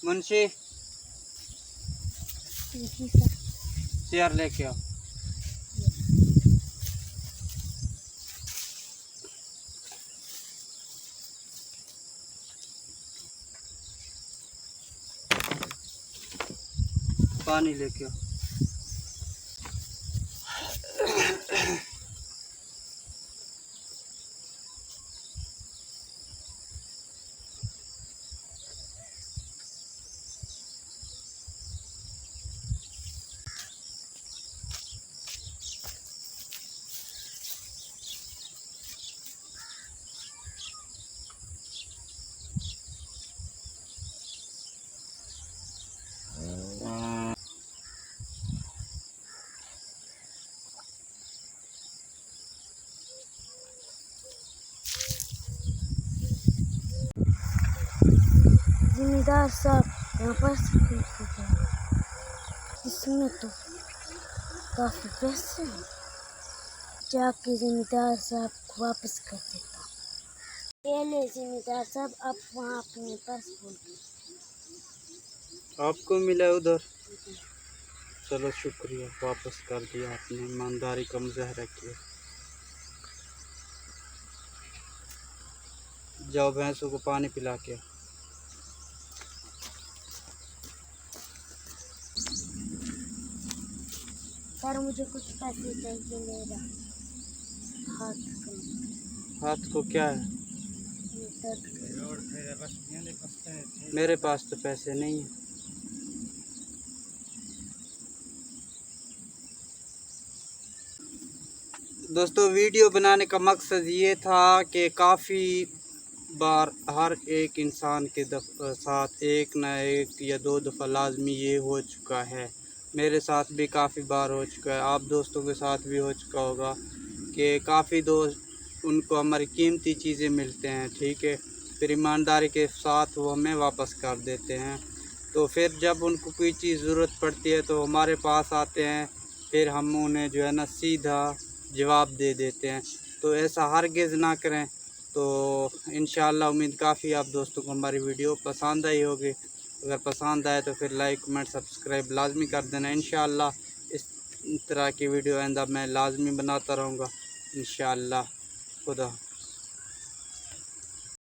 Munshi chair लेके आओ। पानी लेके आओ। जिम्मेदार साहब यहाँ पर इसमें तो काफ़ी पैसे हैं, जाके जिम्मेदार साहब को वापस कर देता। ये ले जिम्मेदार साहब, आप वहाँ अपने पास बोल दो। आपको मिला उधर? चलो शुक्रिया, वापस कर दिया आपने, ईमानदारी का मुजाहरा किया। जाओ भैंसों को पानी पिला के। सर मुझे कुछ पैसे चाहिए, मेरा हाथ को क्या है? मेरे पास तो पैसे नहीं है। दोस्तों, वीडियो बनाने का मकसद ये था कि काफ़ी बार हर एक इंसान के साथ एक ना एक या दो दफ़ा लाजमी ये हो चुका है। मेरे साथ भी काफ़ी बार हो चुका है, आप दोस्तों के साथ भी हो चुका होगा कि काफ़ी दोस्त उनको हमारी कीमती चीज़ें मिलते हैं, ठीक है, फिर ईमानदारी के साथ वो हमें वापस कर देते हैं। तो फिर जब उनको कोई चीज़ ज़रूरत पड़ती है तो हमारे पास आते हैं, फिर हम उन्हें जो है ना सीधा जवाब दे देते हैं। तो ऐसा हरगिज़ ना करें। तो इंशाअल्लाह उम्मीद काफ़ी आप दोस्तों को हमारी वीडियो पसंद आई होगी। अगर पसंद आए तो फिर लाइक कमेंट सब्सक्राइब लाजमी कर देना। इंशाअल्लाह इस तरह की वीडियो आइंदा मैं लाजमी बनाता रहूँगा इंशाअल्लाह। खुदा।